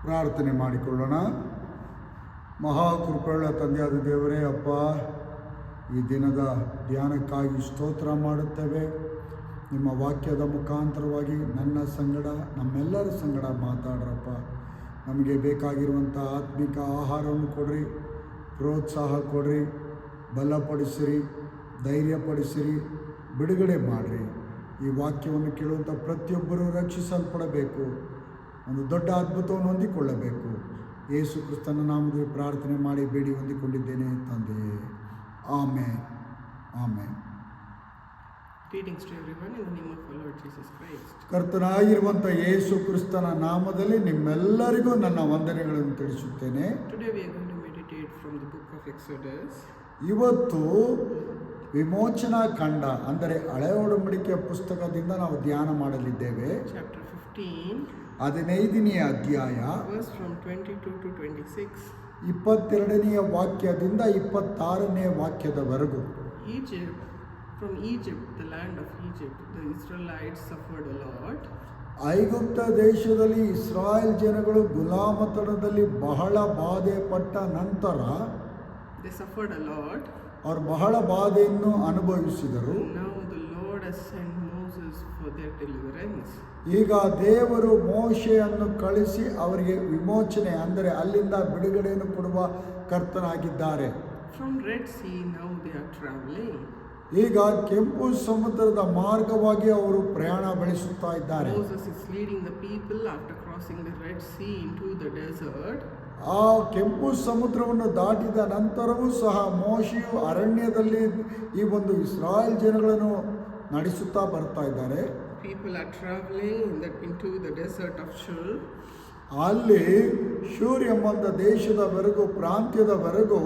ಪ್ರಾರ್ಥನೆ ಮಾಡಿಕೊಳ್ಳೋಣ. ಮಹಾಕೃಪೆಯುಳ್ಳ ತಂದೆಯಾದ ದೇವರೇ, ಅಪ್ಪ, ಈ ದಿನದ ಧ್ಯಾನಕ್ಕಾಗಿ ಸ್ತೋತ್ರ ಮಾಡುತ್ತೇವೆ. ನಿಮ್ಮ ವಾಕ್ಯದ ಮುಖಾಂತರವಾಗಿ ನನ್ನ ಸಂಗಡ, ನಮ್ಮೆಲ್ಲರ ಸಂಗಡ ಮಾತಾಡ್ರಪ್ಪ. ನಮಗೆ ಬೇಕಾಗಿರುವಂಥ ಆತ್ಮಿಕ ಆಹಾರವನ್ನು ಕೊಡ್ರಿ, ಪ್ರೋತ್ಸಾಹ ಕೊಡ್ರಿ, ಬಲಪಡಿಸಿರಿ, ಧೈರ್ಯಪಡಿಸಿರಿ, ಬಿಡುಗಡೆ ಮಾಡಿರಿ. ಈ ವಾಕ್ಯವನ್ನು ಕೇಳುವಂಥ ಪ್ರತಿಯೊಬ್ಬರೂ ರಕ್ಷಿಸಲ್ಪಡಬೇಕು, ಒಂದು ದೊಡ್ಡ ಅದ್ಭುತವನ್ನು ಹೊಂದಿಕೊಳ್ಳಬೇಕು. ಯೇಸು ಕ್ರಿಸ್ತನ ನಾಮದಲ್ಲಿ ಪ್ರಾರ್ಥನೆ ಮಾಡಿ ಬೇಡಿ ಹೊಂದಿಕೊಂಡಿದ್ದೇನೆ ತಂದೆಯೇ, amen, amen. Greetings to everyone in the name of our Lord Jesus Christ. ಕರ್ತನಾಗಿರುವಂಥ ಯೇಸು ಕ್ರಿಸ್ತನ ನಾಮದಲ್ಲಿ ನಿಮ್ಮೆಲ್ಲರಿಗೂ ನನ್ನ ವಂದನೆಗಳನ್ನು ತಿಳಿಸುತ್ತೇನೆ. Today we are going to meditate from the book of Exodus. ಇವತ್ತು ವಿಮೋಚನಾ ಖಂಡ ಅಂದರೆ ಹಳೆಯ ಒಡಂಬಡಿಕೆಯ ಪುಸ್ತಕದಿಂದ ನಾವು ಧ್ಯಾನ ಮಾಡಲಿದ್ದೇವೆ. Chapter 15, 15ನೇ ಅಧ್ಯಾಯ, verse from 22 to 26. 22ನೇ ವಾಕ್ಯದಿಂದ 26ನೇ ವಾಕ್ಯದವರೆಗೂ. From Egypt, the land of Egypt, the Israelites suffered a lot. ಐಗುಪ್ತ ದೇಶದಲ್ಲಿ ಇಸ್ರಾಯೇಲ್ ಜನಗಳು ಗುಲಾಮತನದಲ್ಲಿ ಬಹಳ ಬಾಧೆ ಪಟ್ಟ ನಂತರ They suffered a lot. ಅವರು ಬಹಳ ಬಾಧೆಯನ್ನು ಅನುಭವಿಸಿದರು. Now the Lord has sent Moses for their deliverance. ಈಗ ದೇವರು ಮೋಶೆಯನ್ನು ಕಳಿಸಿ ಅವರಿಗೆ ವಿಮೋಚನೆ ಅಂದರೆ ಅಲ್ಲಿಂದ ಬಿಡುಗಡೆಯನ್ನು ಕೊಡುವ ಕರ್ತನಾಗಿದ್ದಾರೆ. From Red Sea now they are traveling. ಈಗ ಕೆಂಪು ಸಮುದ್ರದ ಮಾರ್ಗವಾಗಿ ಅವರು ಪ್ರಯಾಣ ಬೆಳೆಸುತ್ತಾ ಇದ್ದಾರೆ. Moses is leading the people after crossing the Red Sea into the desert. ಆ ಕೆಂಪು ಸಮುದ್ರವನ್ನು ದಾಟಿದ ನಂತರವೂ ಸಹ ಮೋಶೆಯು ಅರಣ್ಯದಲ್ಲಿ ಈ ಒಂದು ಇಸ್ರಾಯೇಲ್ ಜನಗಳನ್ನು ನಡೆಸುತ್ತಾ ಬರ್ತಾ ಇದ್ದಾರೆ. People are traveling into the desert of Shur. ಅಲ್ಲಿ ಶೂರ್ ಎಂಬಂಥ ದೇಶದವರೆಗೂ, ಪ್ರಾಂತ್ಯದವರೆಗೂ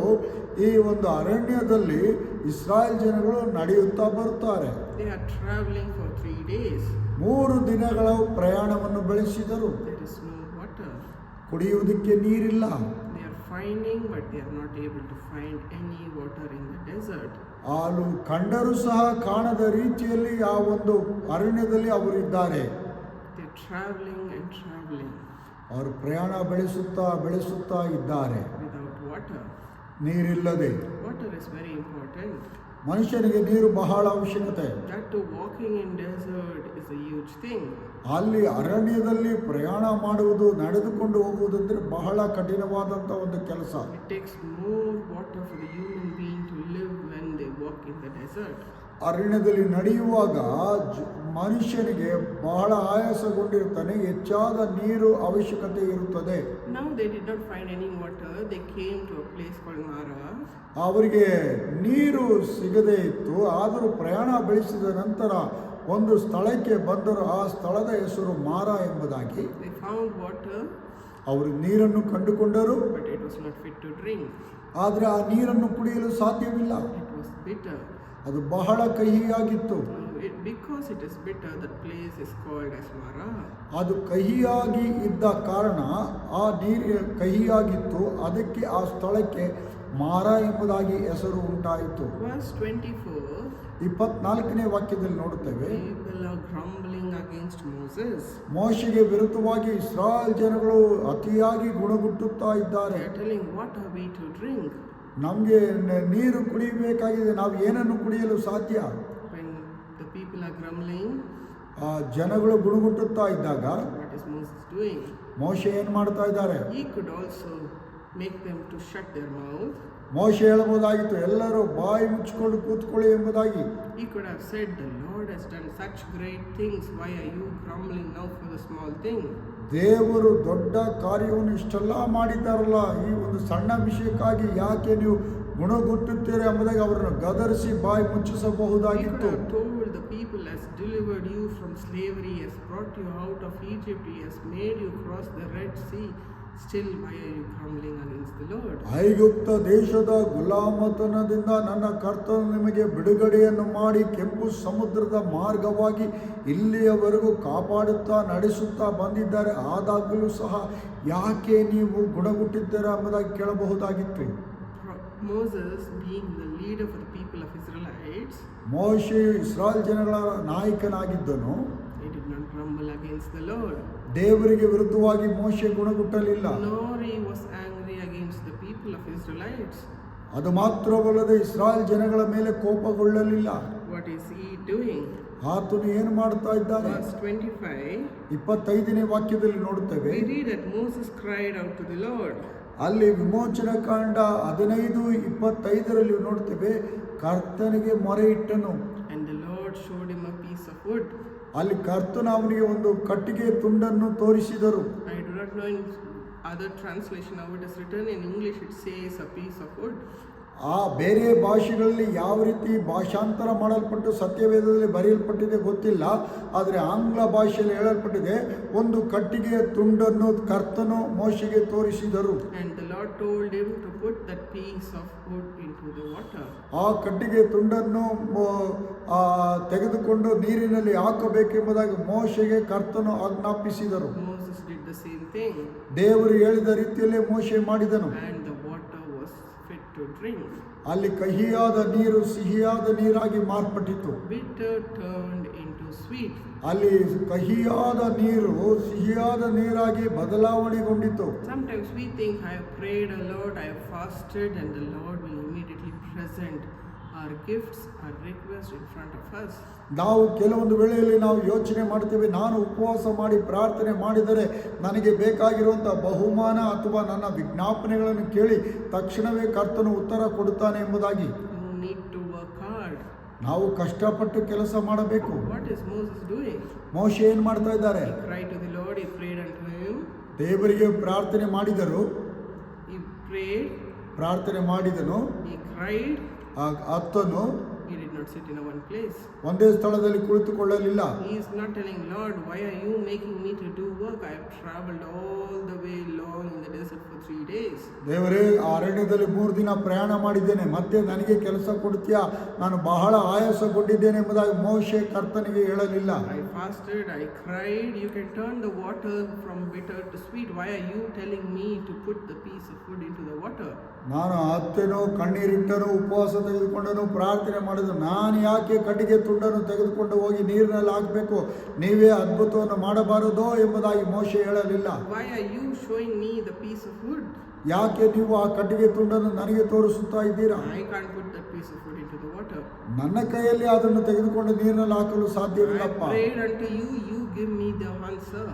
ಈ ಒಂದು ಅರಣ್ಯದಲ್ಲಿ ಇಸ್ರಾಯೇಲ್ ಜನಗಳು ನಡೆಯುತ್ತಾ ಬರ್ತಾರೆ. They are traveling for 3 days. 3 ದಿನಗಳ ಪ್ರಯಾಣವನ್ನು ಬೆಳೆಸಿದರು. There is no water. ಕುಡಿಯುವುದಕ್ಕೆ ನೀರಿಲ್ಲ. They are finding, but they are not able to find any water in the desert. ಹಾಲು ಕಂಡರೂ ಸಹ ಕಾಣದ ರೀತಿಯಲ್ಲಿ ಆ ಒಂದು ಅರಣ್ಯದಲ್ಲಿ ಅವರಿದ್ದಾರೆ. They are traveling and traveling. ಅವರು ಪ್ರಯಾಣ ಬೆಳೆಸುತ್ತಾ ಇದ್ದಾರೆ without water. ನೀರಿಲ್ಲದೆ. Water is very important. ಮನುಷ್ಯನಿಗೆ ನೀರು ಬಹಳ ಅವಶ್ಯಕತೆ. That too, walking in desert is a huge thing. ಅಲ್ಲಿ ಅರಣ್ಯದಲ್ಲಿ ಪ್ರಯಾಣ ಮಾಡುವುದು, ನಡೆದುಕೊಂಡು ಹೋಗುವುದಂದ್ರೆ ಬಹಳ ಕಠಿಣವಾದಂಥ ಒಂದು ಕೆಲಸ. It takes more water for the human being to live when they walk in the desert. ಅರಣ್ಯದಲ್ಲಿ ನಡೆಯುವಾಗ ಮನುಷ್ಯನಿಗೆ ಬಹಳ ಆಯಾಸಗೊಂಡಿರ್ತಾನೆ, ಹೆಚ್ಚಾದ ನೀರು ಅವಶ್ಯಕತೆ ಇರುತ್ತದೆ. Now they did not find any water. They came to a place called Mara. ಅವರಿಗೆ ನೀರು ಸಿಗದೇ ಇತ್ತು. ಆದರೂ ಪ್ರಯಾಣ ಬೆಳೆಸಿದ ನಂತರ ಒಂದು ಸ್ಥಳಕ್ಕೆ ಬಂದರು. ಆ ಸ್ಥಳದ ಹೆಸರು ಮಾರ ಎಂಬುದಾಗಿ. They found water, ಅವರು ನೀರನ್ನು ಕಂಡುಕೊಂಡರು. but it was not fit to drink. ಆದರೆ ಆ ನೀರನ್ನು ಕುಡಿಯಲು ಸಾಧ್ಯವಿಲ್ಲ. It was bitter. ಅದು ಬಹಳ ಕಹಿಯಾಗಿತ್ತು. Because it is bitter, that place is called as Mara. ಅದು ಕಹಿಯಾಗಿ ಇದ್ದ ಕಾರಣ, ಆ ನೀರು ಕಹಿಯಾಗಿತ್ತು, ಅದಕ್ಕೆ ಆ ಸ್ಥಳಕ್ಕೆ ಮಾರ ಎಂಬುದಾಗಿ ಹೆಸರು ಉಂಟಾಯಿತು. Verse 24. 24ನೇ ವಾಕ್ಯದಲ್ಲಿ ನೋಡುತ್ತೇವೆ, People are grumbling against Moses. ಮೋಶೆಗೆ ವಿರುದ್ಧವಾಗಿ ಇಸ್ರಾಯೇಲ್ ಜನಗಳು ಅತಿಯಾಗಿ ಗುಣಗುಟ್ಟುತ್ತಾ ಇದ್ದಾರೆ. They are telling, what are we to drink? ನಮಗೆ ನೀರು ಕುಡಿಯಬೇಕಾಗಿದೆ, ನಾವು ಏನನ್ನು ಕುಡಿಯಲು ಸಾಧ್ಯ? When the people are grumbling, ಆ ಜನಗಳು ಗುಣಗುಟ್ಟುತ್ತಾ ಇದ್ದಾಗ what is Moses doing? ಮೋಶೆ ಏನು ಮಾಡ್ತಾ ಇದ್ದಾರೆ? He could also make them to shut their mouth. ಮೋಶೆ ಹೇಳಬಹುದಾಗಿತ್ತು, ಎಲ್ಲರೂ ಬಾಯಿ ಮುಚ್ಚಿಕೊಂಡು ಕೂತ್ಕೊಳ್ಳಿ ಎಂಬುದಾಗಿ. He could have said, the Lord has done such great things, why are you grumbling now for the small thing? ದೇವರು ದೊಡ್ಡ ಕಾರ್ಯವನ್ನು ಇಷ್ಟೆಲ್ಲ ಮಾಡಿದ್ದಾರಲ್ಲ, ಈ ಒಂದು ಸಣ್ಣ ವಿಷಯಕ್ಕಾಗಿ ಯಾಕೆ ನೀವು ಗುಣಗುಟ್ಟುತ್ತೀರಿ ಎಂಬುದಾಗಿ ಅವರನ್ನು ಗದರಿಸಿ ಬಾಯಿ ಮುಚ್ಚಿಸಬಹುದಾಗಿತ್ತು. He could have told the people, has delivered you from slavery, has brought you out of Egypt, he has made you cross the Red Sea. Still, why are you grumbling against the Lord? ಐಗುಪ್ತ ದೇಶದ ಗುಲಾಮತನದಿಂದ ನನ್ನ ಕರ್ತನು ನಿಮಗೆ ಬಿಡುಗಡೆಯನ್ನು ಮಾಡಿ ಕೆಂಪು ಸಮುದ್ರದ ಮಾರ್ಗವಾಗಿ ಇಲ್ಲಿಯವರೆಗೂ ಕಾಪಾಡುತ್ತಾ ನಡೆಸುತ್ತಾ ಬಂದಿದ್ದಾರೆ. ಆದಾಗಲೂ ಸಹ ಯಾಕೆ ನೀವು ಗುಣಗುಟ್ಟಿದ್ದೀರಾ ಎಂಬುದಾಗಿ ಕೇಳಬಹುದಾಗಿತ್ತು. Moses, being the leader for the people of Israelites, ಮೋಶೆಯು ಇಸ್ರಾಯೇಲ್ ಜನಗಳ ನಾಯಕನಾಗಿದ್ದನು. he did did not grumble against the Lord, ದೇವರಿಗೆ ವಿರುದ್ಧವಾಗಿ ಮೋಶೆ ಗುಣಗುಟ್ಟಲಿಲ್ಲ. nor he was angry against the people of Israelites. ಅದು ಮಾತ್ರವಲ್ಲದೆ ಇಸ್ರಾಯೇಲ್ ಜನಗಳ ಮೇಲೆ ಕೋಪಗೊಳ್ಳಲಿಲ್ಲ. What is he doing? ಆತನು ಏನು ಮಾಡ್ತಾ ಇದ್ದಾನೆ? Verse 25, 25ನೇ ವಾಕ್ಯದಲ್ಲಿ ನೋಡುತ್ತೇವೆ. we read that Moses cried out to the Lord. ಅಲ್ಲಿ ವಿಮೋಚನಾ ಕಾಂಡ 15:25 ನೋಡ್ತೇವೆ, ಕರ್ತನಿಗೆ ಮೊರೆ ಇಟ್ಟನು. And the Lord showed him a piece of wood. ಅಲ್ಲಿ ಕರ್ತನು ಅವನಿಗೆ ಒಂದು ಕಟ್ಟಿಗೆ ತುಂಡನ್ನು ತೋರಿಸಿದರು. I do not know in other translation how it is written. In English it says a piece of wood. ಆ ಬೇರೆ ಭಾಷೆಗಳಲ್ಲಿ ಯಾವ ರೀತಿ ಭಾಷಾಂತರ ಮಾಡಲ್ಪಟ್ಟು ಸತ್ಯವೇದದಲ್ಲಿ ಬರೆಯಲ್ಪಟ್ಟಿದೆ ಗೊತ್ತಿಲ್ಲ, ಆದರೆ ಆಂಗ್ಲ ಭಾಷೆಯಲ್ಲಿ ಹೇಳಲ್ಪಟ್ಟಿದೆ, ಒಂದು ಕಟ್ಟಿಗೆಯ ತುಂಡನ್ನು ಕರ್ತನು ಮೋಶೆಗೆ ತೋರಿಸಿದರು. And the Lord told him to put that piece of wood into the water. ಆ ಕಟ್ಟಿಗೆ ತುಂಡನ್ನು ತೆಗೆದುಕೊಂಡು ನೀರಿನಲ್ಲಿ ಹಾಕಬೇಕೆಂಬುದಾಗಿ ಮೋಶೆಗೆ ಕರ್ತನು ಆಜ್ಞಾಪಿಸಿದರು. Moses did the same thing. ದೇವರು ಹೇಳಿದ ರೀತಿಯಲ್ಲೇ ಮೋಶೆ ಮಾಡಿದನು. And the water was fit to drink. ಅಲ್ಲಿ ಕಹಿಯಾದ ನೀರು ಸಿಹಿಯಾದ ನೀರಾಗಿ ಮಾರ್ಪಟ್ಟಿತು. Bitter turned into sweet. ಅಲ್ಲಿ ಕಹಿಯಾದ ನೀರು ಸಿಹಿಯಾದ ನೀರಾಗಿ ಬದಲಾವಣೆಗೊಂಡಿತು. Sometimes we think, I have prayed a lot, I have fasted, and the Lord will immediately present our gifts, our requests in front of us. ನಾವು ಕೆಲವೊಂದು ವೇಳೆಯಲ್ಲಿ ನಾವು ಯೋಚನೆ ಮಾಡ್ತೇವೆ, ನಾನು ಉಪವಾಸ ಮಾಡಿ ಪ್ರಾರ್ಥನೆ ಮಾಡಿದರೆ ನನಗೆ ಬೇಕಾಗಿರುವಂಥ ಬಹುಮಾನ ಅಥವಾ ನನ್ನ ವಿಜ್ಞಾಪನೆಗಳನ್ನು ಕೇಳಿ ತಕ್ಷಣವೇ ಕರ್ತನು ಉತ್ತರ ಕೊಡುತ್ತಾನೆ ಎಂಬುದಾಗಿ. You need to work hard. ನಾವು ಕಷ್ಟಪಟ್ಟು ಕೆಲಸ ಮಾಡಬೇಕು. What is Moses doing? ಮೋಶೆ ಏನು ಮಾಡ್ತಾ ಇದ್ದಾರೆ? He cried to the Lord, he prayed unto him. ದೇವರಿಗೆ ಪ್ರಾರ್ಥನೆ ಮಾಡಿದರು. He prayed. ಪ್ರಾರ್ಥನೆ ಮಾಡಿದನು. He cried. ಆತನು He did not sit in a one place. ಒಂದೇ ಸ್ಥಳದಲ್ಲಿ ಕುಳಿತುಕೊಳ್ಳಲಿಲ್ಲ. He is not telling, Lord, why are you making me to do work? I have traveled all the way long in the desert for 3 days. ದೇವರೇ, ಅರಣ್ಯದಲ್ಲಿ 3 ದಿನ ಪ್ರಯಾಣ ಮಾಡಿದ್ದೇನೆ, ಮತ್ತೆ ನನಗೆ ಕೆಲಸ ಕೊಡ್ತೀಯಾ? ನಾನು ಬಹಳ ಆಯಾಸಗೊಂಡಿದ್ದೇನೆ ಎಂಬುದಾಗಿ ಮೋಶೆ ಕರ್ತನಿಗೆ ಹೇಳಲಿಲ್ಲ. I fasted, I cried. You can turn the water from bitter to sweet. Why are you telling me to put the piece of wood into the water? ನಾನು ಅತ್ತೆನೋ ಕಣ್ಣೀರಿಟ್ಟನು, ಉಪವಾಸ ತೆಗೆದುಕೊಂಡನು, ಪ್ರಾರ್ಥನೆ ಮಾಡಿದನು. ನಾನು ಯಾಕೆ ಕಟ್ಟಿಗೆ ತುಂಡನ್ನು ತೆಗೆದುಕೊಂಡು ಹೋಗಿ ನೀರಿನಲ್ಲಿ ಹಾಕಬೇಕು? ನೀವೇ ಅದ್ಭುತವನ್ನು ಮಾಡಬಾರದೋ ಎಂಬುದಾಗಿ ಮೋಶೆ ಹೇಳಲಿಲ್ಲ. Why are you showing me the piece of wood? ಯಾಕೆ ನೀವು ಆ ಕಟ್ಟಿಗೆ ತುಂಡನ್ನು ನನಗೆ ತೋರಿಸುತ್ತಾ ಇದ್ದೀರಾ? I can't put that piece of wood into the water. ನನ್ನ ಕೈಯಲ್ಲಿ ಅದನ್ನು ತೆಗೆದುಕೊಂಡು ನೀರಿನಲ್ಲಿ ಹಾಕಲು I ಸಾಧ್ಯವಿಲ್ಲಪ್ಪ. prayed unto you, you give me the answer.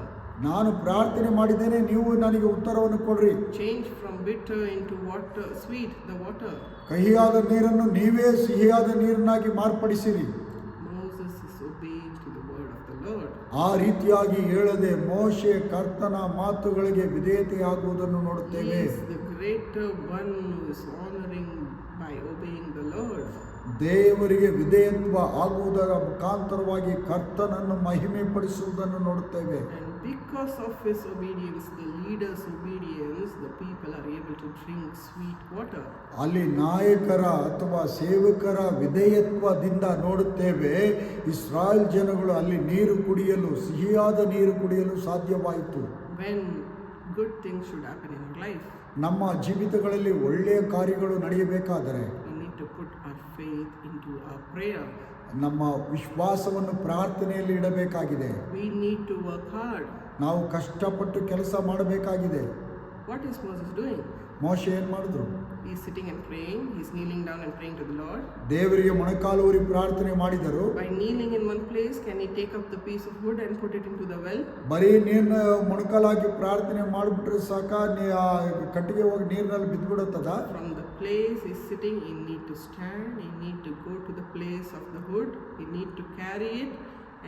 ನಾನು ಪ್ರಾರ್ಥನೆ ಮಾಡಿದ್ದೇನೆ, ನೀವು ನನಗೆ ಉತ್ತರವನ್ನು ಕೊಡ್ರಿ. Change from bitter into water, sweet, the water. ಕಹಿಯಾದ ನೀರನ್ನು ನೀವೇ ಸಿಹಿಯಾದ ನೀರನ್ನಾಗಿ ಮಾರ್ಪಡಿಸಿರಿ. Moses is obeying to the word of the Lord. ಆ ರೀತಿಯಾಗಿ ಹೇಳದೆ ಮೋಶೆ ಕರ್ತನ ಮಾತುಗಳಿಗೆ ವಿಧೇಯತೆಯಾಗುವುದನ್ನು He ನೋಡುತ್ತೇವೆ. is the greater one who is honoring by obeying the Lord. ದೇವರಿಗೆ ವಿಧೇಯತ್ವ ಆಗುವುದರ ಮುಖಾಂತರವಾಗಿ ಕರ್ತನನ್ನು ಮಹಿಮೆ ಪಡಿಸುವುದನ್ನು ನೋಡುತ್ತೇವೆ. And because of his obedience, the leader's obedience, the people are able to drink sweet water. ಅಲ್ಲಿ ನಾಯಕರ ಅಥವಾ ಸೇವಕರ ವಿಧೇಯತ್ವದಿಂದ ನೋಡುತ್ತೇವೆ, ಇಸ್ರಾಯೇಲ್ ಜನಗಳು ಅಲ್ಲಿ ನೀರು ಕುಡಿಯಲು, ಸಿಹಿಯಾದ ನೀರು ಕುಡಿಯಲು ಸಾಧ್ಯವಾಯಿತು. When good things should happen in our life, ನಮ್ಮ ಜೀವಿತಗಳಲ್ಲಿ ಒಳ್ಳೆಯ ಕಾರ್ಯಗಳು ನಡೆಯಬೇಕಾದರೆ we need to put our faith into our prayer. ನಮ್ಮ ವಿಶ್ವಾಸವನ್ನು ಪ್ರಾರ್ಥನೆಯಲ್ಲಿ ಇಡಬೇಕಾಗಿದೆ. We need to work hard. ನಾವು ಕಷ್ಟಪಟ್ಟು ಕೆಲಸ ಮಾಡಬೇಕಾಗಿದೆ. What is Moses doing? ಮೋಶೆ ಏನು ಮಾಡಿದ್ರು? He is sitting and praying. He is kneeling down and praying to the Lord. ದೇವರಿಗೆ ಮೊಣಕಾಲೂರಿ ಪ್ರಾರ್ಥನೆ ಮಾಡಿದರು. By kneeling in one place, can he take up the piece of wood and put it into the well? ಬರೀ ನೀರಿನ ಮೊಣಕಾಲಾಗಿ ಪ್ರಾರ್ಥನೆ ಮಾಡಿಬಿಟ್ರೆ ಸಾಕ, ಕಟ್ಟಿಗೆ ಹೋಗಿ ನೀರಿನಲ್ಲಿ ಬಿದ್ದುಬಿಡುತ್ತದ? From the place he is sitting, he need to stand. He need to go to the place of the wood. He need to carry it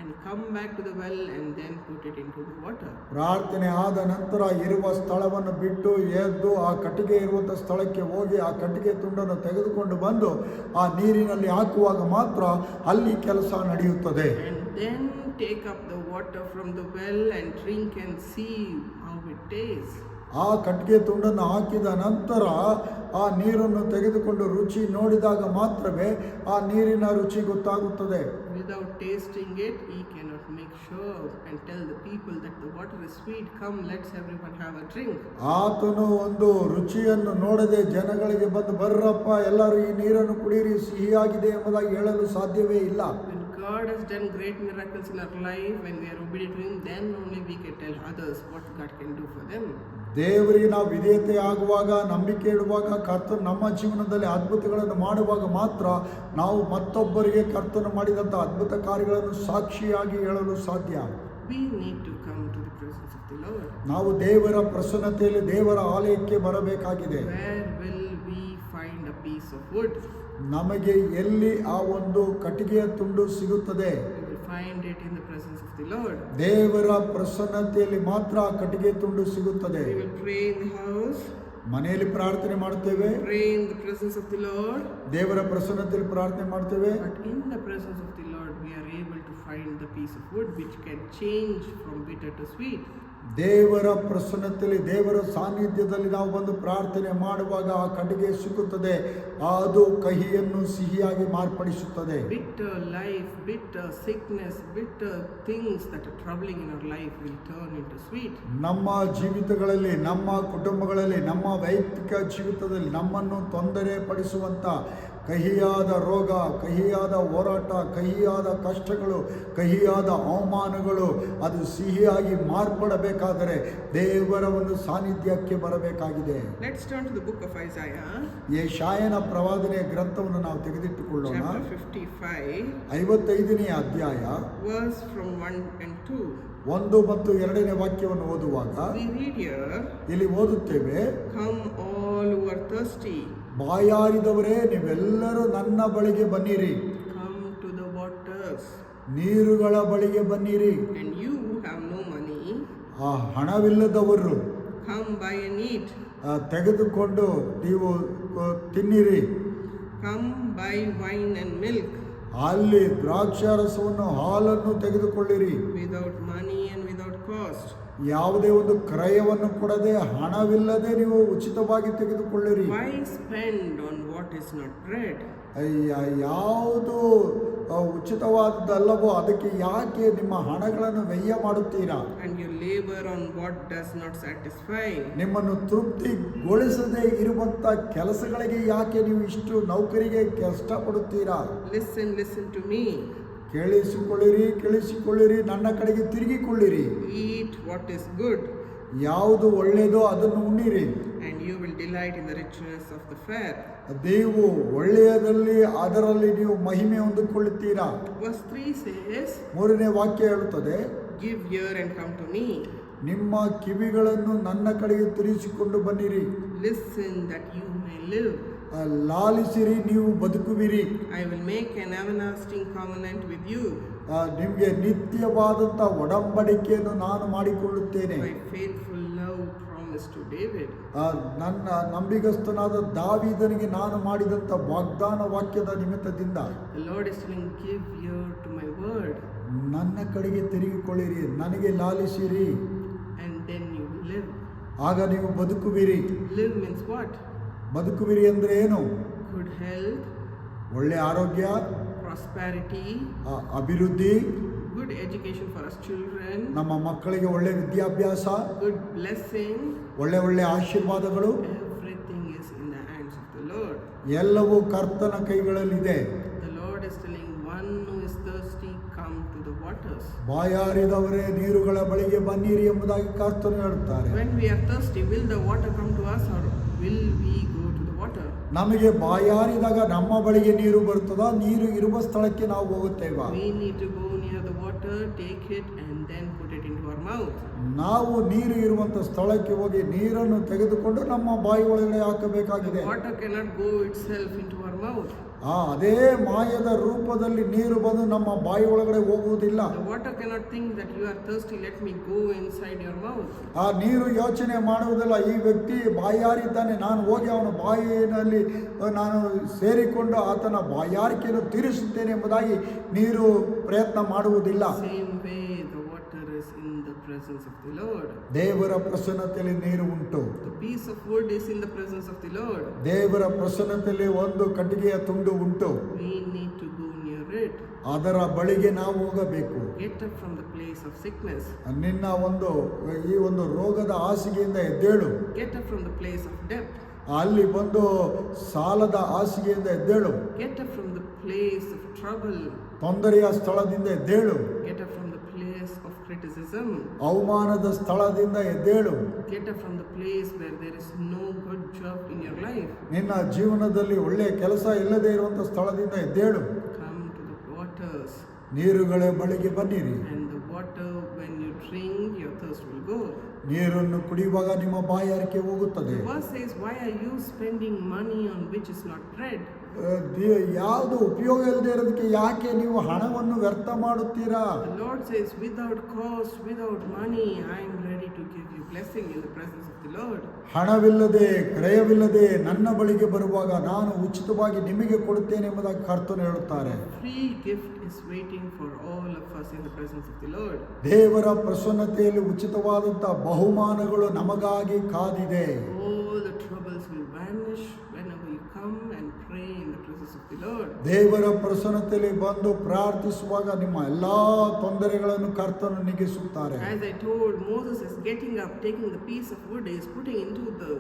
and come back to the well and then put it into the water. ಪ್ರಾರ್ಥನೆ ಆದ ನಂತರ ಇರುವ ಸ್ಥಳವನ್ನು ಬಿಟ್ಟು ಎದ್ದು ಆ ಕಟ್ಟಿಗೆ ಇರುವಂಥ ಸ್ಥಳಕ್ಕೆ ಹೋಗಿ ಆ ಕಟ್ಟಿಗೆ ತುಂಡನ್ನು ತೆಗೆದುಕೊಂಡು ಬಂದು ಆ ನೀರಿನಲ್ಲಿ ಹಾಕುವಾಗ ಮಾತ್ರ ಅಲ್ಲಿ ಕೆಲಸ ನಡೆಯುತ್ತದೆ. And then take up the water from the well and drink and see how it tastes. ಆ ಕಟ್ಟಿಗೆ ತುಂಡನ್ನು ಹಾಕಿದ ನಂತರ ಆ ನೀರನ್ನು ತೆಗೆದುಕೊಂಡು ರುಚಿ ನೋಡಿದಾಗ ಮಾತ್ರವೇ ಆ ನೀರಿನ ರುಚಿ ಗೊತ್ತಾಗುತ್ತದೆ. Without tasting it, he cannot make sure and tell the people that the water is sweet. Come, let's everyone have a drink. ಆತನು ಒಂದು ರುಚಿಯನ್ನು ನೋಡದೆ ಜನಗಳಿಗೆ ಬಂದು ಬರ್ರಪ್ಪ ಎಲ್ಲರೂ ಈ ನೀರನ್ನು ಕುಡಿಯಿರಿ, ಸಿಹಿಯಾಗಿದೆ ಎಂಬುದಾಗಿ ಹೇಳಲು ಸಾಧ್ಯವೇ ಇಲ್ಲ. When God has done great miracles in our life, when we are obedient to Him, then only we can tell others what God can do for them. ದೇವರಿಗೆ ನಾವು ವಿಧೇಯತೆ ಆಗುವಾಗ, ನಂಬಿಕೆ ಇಡುವಾಗ, ಕರ್ತನು ನಮ್ಮ ಜೀವನದಲ್ಲಿ ಅದ್ಭುತಗಳನ್ನು ಮಾಡುವಾಗ ಮಾತ್ರ ನಾವು ಮತ್ತೊಬ್ಬರಿಗೆ ಕರ್ತನು ಮಾಡಿದಂಥ ಅದ್ಭುತ ಕಾರ್ಯಗಳನ್ನು ಸಾಕ್ಷಿಯಾಗಿ ಹೇಳಲು ಸಾಧ್ಯ. We need to come to the presence of the Lord. ನಾವು ದೇವರ ಪ್ರಸನ್ನತೆಯಲ್ಲಿ ದೇವರ ಆಲಯಕ್ಕೆ ಬರಬೇಕಾಗಿದೆ. Where will we find a piece of wood? ನಮಗೆ ಎಲ್ಲಿ ಆ ಒಂದು ಕಟ್ಟಿಗೆಯ ತುಂಡು ಸಿಗುತ್ತದೆ? We will find it in the presence of the Lord. ದೇವರ ಪ್ರಸನ್ನತೆಯಲ್ಲಿ ಮಾತ್ರ ಆ ಕಟ್ಟಿಗೆ ತುಂಡು ಸಿಗುತ್ತದೆ. We will pray in the house. ಮನೆಯಲ್ಲಿ ಪ್ರಾರ್ಥನೆ ಮಾಡ್ತೇವೆ, Pray in the presence of the Lord. ದೇವರ ಪ್ರಸನ್ನತೆಯಲ್ಲಿ ಪ್ರಾರ್ಥನೆ ಮಾಡ್ತೇವೆ. But in the presence of the Lord, we are able to find the piece of wood which can change from bitter to sweet. ದೇವರ ಪ್ರಸನ್ನತೆಯಲ್ಲಿ, ದೇವರ ಸಾನ್ನಿಧ್ಯದಲ್ಲಿ ನಾವು ಬಂದು ಪ್ರಾರ್ಥನೆ ಮಾಡುವಾಗ ಆ ಕಟ್ಟಿಗೆ ಸಿಕ್ಕುತ್ತದೆ. ಅದು ಕಹಿಯನ್ನು ಸಿಹಿಯಾಗಿ ಮಾರ್ಪಡಿಸುತ್ತದೆ. Bitter life, bitter sickness, bitter things that are troubling in our life will turn into sweet. ನಮ್ಮ ಜೀವಿತಗಳಲ್ಲಿ, ನಮ್ಮ ಕುಟುಂಬಗಳಲ್ಲಿ, ನಮ್ಮ ವೈಯಕ್ತಿಕ ಜೀವಿತದಲ್ಲಿ ನಮ್ಮನ್ನು ತೊಂದರೆ ಪಡಿಸುವಂಥ ಕಹಿಯಾದ ರೋಗ, ಕಹಿಯಾದ ಹೋರಾಟ, ಕಹಿಯಾದ ಕಷ್ಟಗಳು, ಕಹಿಯಾದ ಅವಮಾನಗಳು ಅದು ಸಿಹಿಯಾಗಿ ಮಾರ್ಪಡಬೇಕಾದರೆ ದೇವರ ಒಂದು ಸಾನ್ನಿಧ್ಯಕ್ಕೆ ಬರಬೇಕಾಗಿದೆ. Let's turn to the book of Isaiah, ಯೆಶಾಯನ ಪ್ರವಾದನೆಯ ಗ್ರಂಥವನ್ನು ನಾವು ತೆಗೆದಿಟ್ಟುಕೊಳ್ಳೋಣ. chapter 55, 55ನೇ ಅಧ್ಯಾಯ verse from 1 and 2. 1 ಮತ್ತು 2ನೇ ವಾಕ್ಯವನ್ನು ಓದುವಾಗ We read here, ಇಲ್ಲಿ ಓದುತ್ತೇವೆ, "Come all who are thirsty, ಬಾಯಾರಿದವರೇ ನೀವೆಲ್ಲರೂ ನನ್ನ ಬಳಿಗೆ ಬನ್ನಿರಿ, come to the waters, ನೀರುಗಳ ಬಳಿಗೆ ಬನ್ನಿರಿ. and you who have no money, ಆ ಹಣವಿಲ್ಲದವರು come buy and eat. ತೆಗೆದುಕೊಂಡು ನೀವು ತಿನ್ನಿರಿ. Come buy wine and milk, ಅಲ್ಲಿ ದ್ರಾಕ್ಷಾರಸವನ್ನು, ಹಾಲನ್ನು ತೆಗೆದುಕೊಳ್ಳಿರಿ. without money and without cost. ಯಾವುದೇ ಒಂದು ಕ್ರಯವನ್ನು ಕೊಡದೆ, ಹಣವಿಲ್ಲದೆ ನೀವು ಉಚಿತವಾಗಿ ತೆಗೆದುಕೊಳ್ಳಿರಿ. Why spend on what is not bread? ಯಾವುದು ಉಚಿತವಾದದ್ದಲ್ಲವೋ ಅದಕ್ಕೆ ಯಾಕೆ ನಿಮ್ಮ ಹಣಗಳನ್ನು ವ್ಯಯ ಮಾಡುತ್ತೀರಾ? And you labor on what does not satisfy. ನಿಮ್ಮನ್ನು ತೃಪ್ತಿಗೊಳಿಸದೆ ಇರುವಂತ ಕೆಲಸಗಳಿಗೆ ಯಾಕೆ ನೀವು ಇಷ್ಟು ನೌಕರಿಗೆ ಕಷ್ಟಪಡುತ್ತೀರಾ? Listen to me. ಕೇಳಿಸಿಕೊಳ್ಳಿರಿ, ನನ್ನ ಕಡೆಗೆ ತಿರುಗಿಕೊಳ್ಳಿರಿ. Eat what is good, ಯಾವುದು ಒಳ್ಳೆಯದೋ ಅದನ್ನು ಉಣ್ಣಿರಿ. and you will delight in the richness of the fat. ನೀವು ಒಳ್ಳೆಯದಲ್ಲಿ ಅದರಲ್ಲಿ ನೀವು ಮಹಿಮೆ ಹೊಂದಿಕೊಳ್ಳುತ್ತೀರಾ. Verse 3 says, 3ನೇ ವಾಕ್ಯ ಹೇಳುತ್ತದೆ, "Give ear and come to me. ನಿಮ್ಮ ಕಿವಿಗಳನ್ನು ನನ್ನ ಕಡೆಗೆ ತಿರುಗಿಸಿಕೊಂಡು ಬನ್ನಿರಿ. Listen that you may live. ಲಾಲಿಸಿರಿ, ನೀವು ಬದುಕುವಿರಿ. I will make an everlasting covenant with you. ನಿಮಗೆ ನಿತ್ಯವಾದಂಥ ಒಡಂಬಡಿಕೆಯನ್ನು ನಾನು ಮಾಡಿಕೊಳ್ಳುತ್ತೇನೆ. My faithful love promised to David." ನನ್ನ ನಂಬಿಗಸ್ತನಾದ ದಾವೀದನಿಗೆ ನಾನು ಮಾಡಿದಂಥ ವಾಗ್ದಾನ ವಾಕ್ಯದ ನಿಮಿತ್ತದಿಂದ The Lord is telling, "Give ear to my word, ನನ್ನ ಕಡೆಗೆ ತಿರುಗಿಕೊಳ್ಳಿರಿ, ನನಗೆ ಲಾಲಿಸಿರಿ, and then you will live." ಆಗ ನೀವು ಬದುಕುವಿರಿ. Live means what? ಬದುಕುವಿರಿ ಅಂದರೆ ಏನು? Good health, ಒಳ್ಳೆ ಆರೋಗ್ಯ, prosperity, ಅಭಿವೃದ್ಧಿ, good education for us children, ನಮ್ಮ ಮಕ್ಕಳಿಗೆ ಒಳ್ಳೆ ವಿದ್ಯಾಭ್ಯಾಸ, good blessing. ಒಳ್ಳೆ ಆಶೀರ್ವಾದಗಳು, Everything is in the hands of the Lord. ಎಲ್ಲವೂ ಕರ್ತನ ಕೈಗಳಲ್ಲಿದೆ. The Lord is telling, "One who is thirsty, come to the waters." ಬಾಯಾರಿದವರೇ ನೀರುಗಳ ಬಳಿಗೆ ಬನ್ನಿರಿ ಎಂಬುದಾಗಿ ಕರ್ತನು ಹೇಳುತ್ತಾರೆ. When we are thirsty, will the water come to us, or will we go to the water? ನಮಗೆ ಬಾಯಾರಿದಾಗ ನಮ್ಮ ಬಳಿಗೆ ನೀರು ಬರುತ್ತದಾ? ನೀರು ಇರುವ ಸ್ಥಳಕ್ಕೆ ನಾವು ಹೋಗುತ್ತೇವಾ? We need to go near the water, take it, and then put it into our mouth. ನಾವು ನೀರು ಇರುವಂತ ಸ್ಥಳಕ್ಕೆ ಹೋಗಿ ನೀರನ್ನು ತೆಗೆದುಕೊಂಡು ನಮ್ಮ ಬಾಯಿ ಒಳಗಡೆ ಹಾಕಬೇಕಾಗಿದೆ. The water cannot go itself into our mouth. ಅದೇ ಮಾಯದ ರೂಪದಲ್ಲಿ ನೀರು ಬಂದು ನಮ್ಮ ಬಾಯಿ ಒಳಗಡೆ ಹೋಗುವುದಿಲ್ಲ. The water cannot think that you are thirsty, let me go inside your mouth. ಆ ನೀರು ಯೋಚನೆ ಮಾಡುವುದಿಲ್ಲ, ಈ ವ್ಯಕ್ತಿ ಬಾಯಾರಿದ್ದಾನೆ, ನಾನು ಹೋಗಿ ಅವನ ಬಾಯಿನಲ್ಲಿ ನಾನು ಸೇರಿಕೊಂಡು ಆತನ ಬಾಯಾರಿಕೆಯನ್ನು ತೀರಿಸುತ್ತೇನೆ ಎಂಬುದಾಗಿ ನೀರು ಪ್ರಯತ್ನ ಮಾಡುವುದಿಲ್ಲ. Same way the water is in the presence of the Lord. ದೇವರ ಪ್ರಸನ್ನತೆಯಲ್ಲಿ ನೀರು ಉಂಟು. The piece of wood is in the presence of the Lord. ದೇವರ ಪ್ರಸನ್ನತೆಯಲ್ಲಿ ಒಂದು ಕಟ್ಟಿಗೆಯ ತುಂಡು ಉಂಟು. We need to go near it. ಅದರ ಬಳಿಗೆ ನಾವು ಹೋಗಬೇಕು. Get up from the place of sickness. ನಿನ್ನ ಈ ಒಂದು ರೋಗದ ಹಾಸಿಗೆಯಿಂದ ಎದ್ದೇಳು. Get up from the place of debt. ಅಲ್ಲಿ ಬಂದು ಸಾಲದ ಹಾಸಿಗೆಯಿಂದ ಎದ್ದೇಳು. Get up from the place of trouble. ತೊಂದರೆಯ ಸ್ಥಳದಿಂದ ಎದ್ದೇಳು. Get up from the place of criticism. ಅವಮಾನದ ಸ್ಥಳದಿಂದ ಎದ್ದೇಳು. Get up from the place where there is no good job in your life. ನಿನ್ನ ಜೀವನದಲ್ಲಿ ಒಳ್ಳೆಯ ಕೆಲಸ ಇಲ್ಲದೆ ಇರುವಂಥ ಸ್ಥಳದಿಂದ ಎದ್ದೇಳು. Come to the waters. ನೀರುಗಳ ಬಳಿಗೆ ಬನ್ನಿರಿ. And the water, when you drink, your thirst will go. ನೀರನ್ನು ಕುಡಿಯುವಾಗ ನಿಮ್ಮ ಬಾಯಾರಿಕೆ ಹೋಗುತ್ತದೆ. The verse says, why are you spending money on which is not bread? ಯಾವುದು ಉಪಯೋಗ ಇಲ್ಲದೆ ಇರೋದಕ್ಕೆ ಯಾಕೆ ನೀವು ಹಣವನ್ನು ವ್ಯರ್ಥ ಮಾಡುತ್ತೀರಾ? The Lord says, without cost, without money, I am ready to give you blessing in the presence of the Lord. ಹಣವಿಲ್ಲದೆ ಕ್ರಯವಿಲ್ಲದೆ ನನ್ನ ಬಳಿಗೆ ಬರುವಾಗ ನಾನು ಉಚಿತವಾಗಿ ನಿಮಗೆ ಕೊಡುತ್ತೇನೆ ಎಂಬುದಾಗಿ ಕರ್ತನು ಹೇಳುತ್ತಾರೆ. Free gift is waiting for all of us in the presence of the Lord. ದೇವರ ಪ್ರಸನ್ನತೆಯಲ್ಲಿ ಉಚಿತವಾದಂತಹ ಬಹುಮಾನಗಳು ನಮಗಾಗಿ ಕಾದಿದೆ. All the troubles will vanish whenever you come and pray in the presence of the Lord. ದೇವರ ಪ್ರಸನ್ನತೆಯಲ್ಲಿ ಬಂದು ಪ್ರಾರ್ಥಿಸುವಾಗ ನಿಮ್ಮ ಎಲ್ಲಾ ತೊಂದರೆಗಳನ್ನು ಕರ್ತನು ನೀಗಿಸುತ್ತಾರೆ. As I told, Moses is getting up, taking the piece of wood, he is putting into the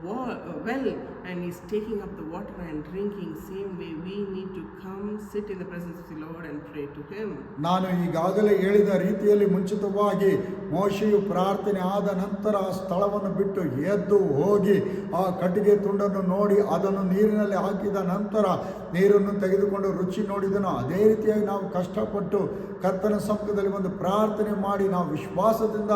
well, and he's taking up the water and drinking. Same way we need to come, sit in the presence of the Lord and pray to him. ನಾನು ಈಗಾಗಲೇ ಹೇಳಿದ ರೀತಿಯಲ್ಲಿ ಮುಂಚಿತವಾಗಿ ಮೋಶೆಯು ಪ್ರಾರ್ಥನೆ ಆದ ನಂತರ ಆ ಸ್ಥಳವನ್ನು ಬಿಟ್ಟು ಎದ್ದು ಹೋಗಿ ಆ ಕಟ್ಟಿಗೆ ತುಂಡನ್ನು ನೋಡಿ ಅದನ್ನು ನೀರಿನಲ್ಲಿ ಹಾಕಿದ ನಂತರ ನೀರನ್ನು ತೆಗೆದುಕೊಂಡು ರುಚಿ ನೋಡಿದನು. ಅದೇ ರೀತಿಯಾಗಿ ನಾವು ಕಷ್ಟಪಟ್ಟು ಕರ್ತನ ಸಮ್ಮುಖದಲ್ಲಿ ಒಂದು ಪ್ರಾರ್ಥನೆ ಮಾಡಿ ನಾವು ವಿಶ್ವಾಸದಿಂದ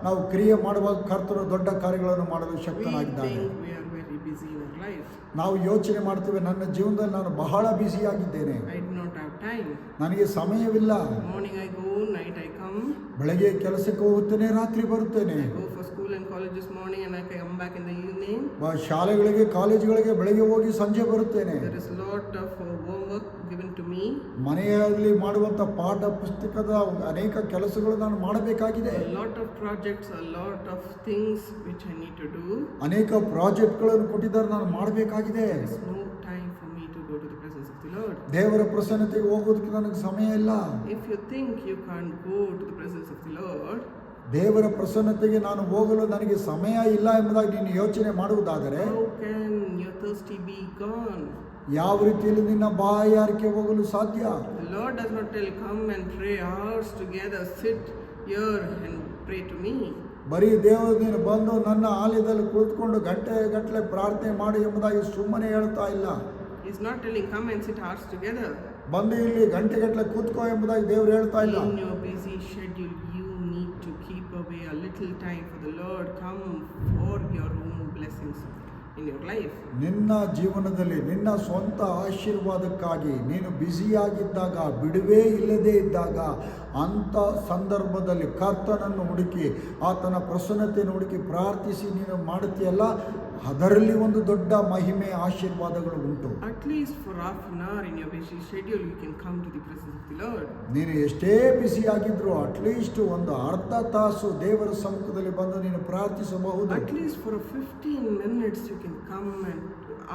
ನಾವು ಕ್ರಿಯೆ ಮಾಡುವಾಗ ಕರ್ತನು ದೊಡ್ಡ ಕಾರ್ಯಗಳನ್ನು ಮಾಡಲು ಶಕ್ತನಾಗಿದ್ದಾನೆ. We are very busy in our life. ನಾವು ಯೋಚನೆ ಮಾಡ್ತೇವೆ, ನನ್ನ ಜೀವನದಲ್ಲಿ ನಾನು ಬಹಳ ಬ್ಯುಸಿಯಾಗಿದ್ದೇನೆ, I do not have time. ನನಗೆ ಸಮಯವಿಲ್ಲ. Morning I go, night I come. ಬೆಳಗ್ಗೆ ಕೆಲಸಕ್ಕೆ ಹೋಗುತ್ತೇನೆ, ರಾತ್ರಿ ಬರುತ್ತೇನೆ. I go for school and college this morning and I come back in the evening. ಶಾಲೆಗಳಿಗೆ ಕಾಲೇಜುಗಳಿಗೆ ಬೆಳಗ್ಗೆ ಹೋಗಿ ಸಂಜೆ ಬರುತ್ತೇನೆ. There is a lot of homework given to me. ಮನೆಯಲ್ಲಿ ಮಾಡುವಂತ ಪಾಠ ಪುಸ್ತಕದ ಅನೇಕ ಕೆಲಸಗಳು ನಾನು ಮಾಡಬೇಕಾಗಿದೆ. A lot of projects, a lot of things which I need to do. ಅನೇಕ ಪ್ರಾಜೆಕ್ಟ್ಗಳನ್ನು ಕೊಟ್ಟಿದ್ದಾರೆ, ನಾನು ಮಾಡಬೇಕಾಗಿದೆ. There is no time for me to go to the presence of the Lord. ದೇವರ ಪ್ರಸನ್ನತೆಗೆ ಹೋಗೋದಕ್ಕೆ ನನಗೆ ಸಮಯ ಇಲ್ಲ. If you think you can't go to the presence of the Lord, ದೇವರ ಪ್ರಸನ್ನತೆಗೆ ನಾನು ಹೋಗಲು ನನಗೆ ಸಮಯ ಇಲ್ಲ ಎಂಬುದಾಗಿ ನೀನು ಯೋಚನೆ ಮಾಡುವುದಾದರೆ, how can your thirsty be gone? ಯಾವ ರೀತಿಯಲ್ಲಿ ನಿನ್ನ ಬಾಯಾರಿಕೆ ಹೋಗಲು ಸಾಧ್ಯ? The Lord does not tell, come and pray hours together, sit here and pray to me. ಬರೀ ದೇವರು ನೀನು ಬಂದು ನನ್ನ ಆಲಯದಲ್ಲಿ ಕುಳಿತುಕೊಂಡು ಗಂಟೆ ಪ್ರಾರ್ಥನೆ ಮಾಡಿ ಎಂಬುದಾಗಿ ಸುಮ್ಮನೆ ಹೇಳ್ತಾ ಇಲ್ಲ. He's not telling, come and sit hours together. ಬಂದು ಇಲ್ಲಿ ಗಂಟೆ ಕೂತ್ಕೋ ಎಂಬುದಾಗಿ ದೇವರು ಹೇಳ್ತಾ ಇಲ್ಲ. In your busy schedule, you need to keep away a little time for the Lord. Come for your own blessings in your life. ನಿನ್ನ ಜೀವನದಲ್ಲಿ ನಿನ್ನ ಸ್ವಂತ ಆಶೀರ್ವಾದಕ್ಕಾಗಿ ನೀನು ಬ್ಯುಸಿಯಾಗಿದ್ದಾಗ, ಬಿಡುವೇ ಇಲ್ಲದೆ ಇದ್ದಾಗ, ಅಂಥ ಸಂದರ್ಭದಲ್ಲಿ ಕರ್ತನನ್ನು ಹುಡುಕಿ ಆತನ ಪ್ರಸನ್ನತೆಯನ್ನು ಹುಡುಕಿ ಪ್ರಾರ್ಥಿಸಿ ನೀನು ಮಾಡುತ್ತೀಯಲ್ಲ, ಅದರಲ್ಲಿ ಒಂದು ದೊಡ್ಡ ಮಹಿಮೆ ಆಶೀರ್ವಾದಗಳು ಉಂಟು. At least for half an hour in your busy schedule, you can come to the presence of the Lord. ನೀನು ಎಷ್ಟೇ ಬ್ಯುಸಿಯಾಗಿದ್ರು ಅಟ್ಲೀಸ್ಟ್ ಒಂದು ಅರ್ಧ ತಾಸು ದೇವರ ಸಮ್ಮುಖದಲ್ಲಿ ಬಂದು ನೀನು ಪ್ರಾರ್ಥಿಸಬಹುದು. At least for 15 minutes you can come and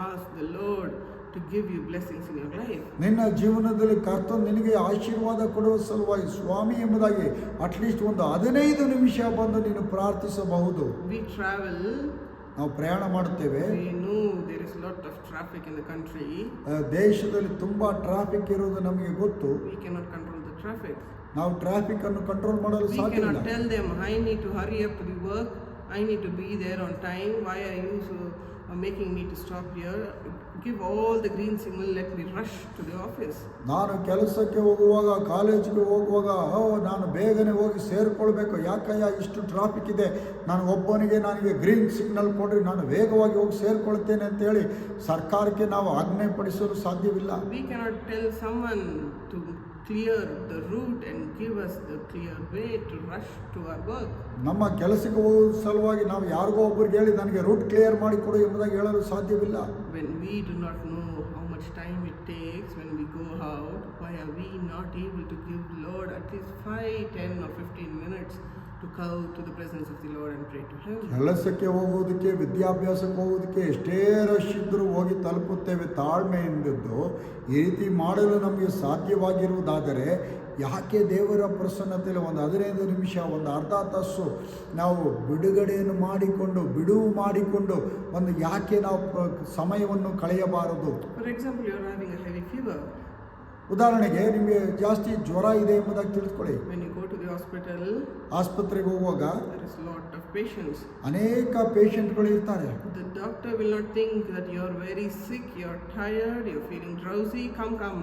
ask the Lord to give you blessings in your life. ನಿನ್ನ ಜೀವನದಲ್ಲಿ ಕರ್ತನು ನಿನಗೆ ಆಶೀರ್ವಾದ ಕೊಡುವ ಸಲುವಾಗಿ ಸ್ವಾಮಿ ಎಂಬುದಾಗಿ ಅಟ್ಲೀಸ್ಟ್ ಒಂದು 15 ನಿಮಿಷ ಬಂದು ನೀನು ಪ್ರಾರ್ಥಿಸಬಹುದು. We travel. ನಾವು ಪ್ರಯಾಣ ಮಾಡುತ್ತೇವೆ. We know there is a lot of traffic in the country. ದೇಶದಲ್ಲಿ ತುಂಬಾ ಟ್ರಾಫಿಕ್ ಇರುವುದು ನಮಗೆ ಗೊತ್ತು. We cannot control the traffic. ನಾವು ಟ್ರಾಫಿಕ್ ಅನ್ನು ಕಂಟ್ರೋಲ್ ಮಾಡಲು We ಸಾಧ್ಯವಿಲ್ಲ. cannot tell them, I need to hurry up to the work, I need to be there on time, why are you so making me to stop here? Give all the green signal, let me rush to the office. ನಾನು ಕೆಲಸಕ್ಕೆ ಹೋಗುವಾಗ, ಕಾಲೇಜಿಗೆ ಹೋಗುವಾಗ, ನಾನು ಬೇಗನೆ ಹೋಗಿ ಸೇರಿಕೊಳ್ಬೇಕು, ಯಾಕಯ್ಯ ಇಷ್ಟು traffic ಇದೆ, ನಾನು ಒಬ್ಬನಿಗೆ ನನಗೆ ಗ್ರೀನ್ ಸಿಗ್ನಲ್ ಕೊಡ್ರಿ, ನಾನು ವೇಗವಾಗಿ ಹೋಗಿ ಸೇರಿಕೊಳ್ತೇನೆ ಅಂತೇಳಿ ಸರ್ಕಾರಕ್ಕೆ ನಾವು ಆಜ್ಞಾಪಡಿಸಲು ಸಾಧ್ಯವಿಲ್ಲ. We cannot tell someone to clear the route and give us the clear way to rush to our work. ನಮ್ಮ ಕೆಲಸಕ್ಕೆ ಹೋಗುವ ಸಲುವಾಗಿ ನಾವು ಯಾರಿಗೋ ಒಬ್ಬರಿಗೆ ಹೇಳಿ ನನಗೆ ರೂಟ್ ಕ್ಲಿಯರ್ ಮಾಡಿ ಕೊಡು ಎಂಬುದಾಗಿ ಹೇಳಲು ಸಾಧ್ಯವಿಲ್ಲ. When we do not know how much time it takes when we go out, why are we not able to give the Lord at least 5, 10 or 15 minutes to come to the presence of the Lord and pray to Him? ಕೆಲಸಕ್ಕೆ ಹೋಗೋದಕ್ಕೆ, ವಿದ್ಯಾಭ್ಯಾಸಕ್ಕೆ ಹೋಗೋದಕ್ಕೆ ಎಷ್ಟೇ rush ಇದ್ದರೂ ಹೋಗಿ ತಲುಪುತ್ತೇವೆ ತಾಳ್ಮೆಯಿಂದದ್ದು. ಈ ರೀತಿ ಮಾಡಲು ನಮಗೆ ಸಾಧ್ಯವಾಗಿರುವುದಾದರೆ ಯಾಕೆ ದೇವರ ಪ್ರಸನ್ನತೆಯಲ್ಲಿ ಒಂದು 15 ನಿಮಿಷ, ಒಂದು ಅರ್ಧ ತಾಸು ನಾವು ಬಿಡುಗಡೆಯನ್ನು ಬಿಡುವು ಮಾಡಿಕೊಂಡು ಒಂದು ಯಾಕೆ ನಾವು ಸಮಯವನ್ನು ಕಳೆಯಬಾರದು? For example, you are having a heavy fever. ಉದಾಹರಣೆಗೆ ನಿಮಗೆ ಜಾಸ್ತಿ ಜ್ವರ ಇದೆ ಎಂಬುದಾಗಿ ತಿಳಿದುಕೊಳ್ಳಿ. When you go to the hospital, ಆಸ್ಪತ್ರೆಗೆ ಹೋಗುವಾಗ there is a lot of patients. ಅನೇಕ ಪೇಷಂಟ್ಗಳು ಇರ್ತಾರೆ. The doctor will not think that you are very sick, you are tired, you are feeling drowsy. Come.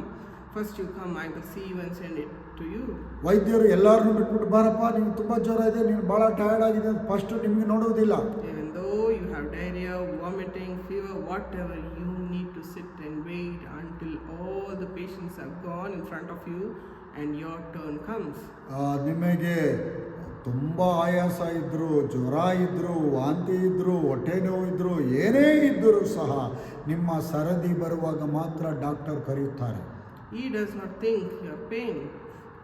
First you come, I will see you and send it to you. ವೈದ್ಯರು ಎಲ್ಲರನ್ನೂ ಬಿಟ್ಬಿಟ್ಟು ಬಾರಪ್ಪ ನಿಮ್ಗೆ ತುಂಬ ಜ್ವರ ಇದೆ, ನೀನು ಭಾಳ ಟಯರ್ಡ್ ಆಗಿದೆ ಅಂತ ಫಸ್ಟ್ ನಿಮಗೆ ನೋಡುವುದಿಲ್ಲ. Even though you have diarrhea, vomiting, fever, whatever, you need to sit and wait until all the patients have gone in front of you and your turn comes. ನಿಮಗೆ ತುಂಬ ಆಯಾಸ ಇದ್ದರು, ಜ್ವರ ಇದ್ದರು, ವಾಂತಿ ಇದ್ದರು, ಹೊಟ್ಟೆ ನೋವು ಇದ್ದರು, ಏನೇ ಇದ್ದರೂ ಸಹ ನಿಮ್ಮ ಸರದಿ ಬರುವಾಗ ಮಾತ್ರ ಡಾಕ್ಟರ್ ಕರೆಯುತ್ತಾರೆ. He does not think your pain.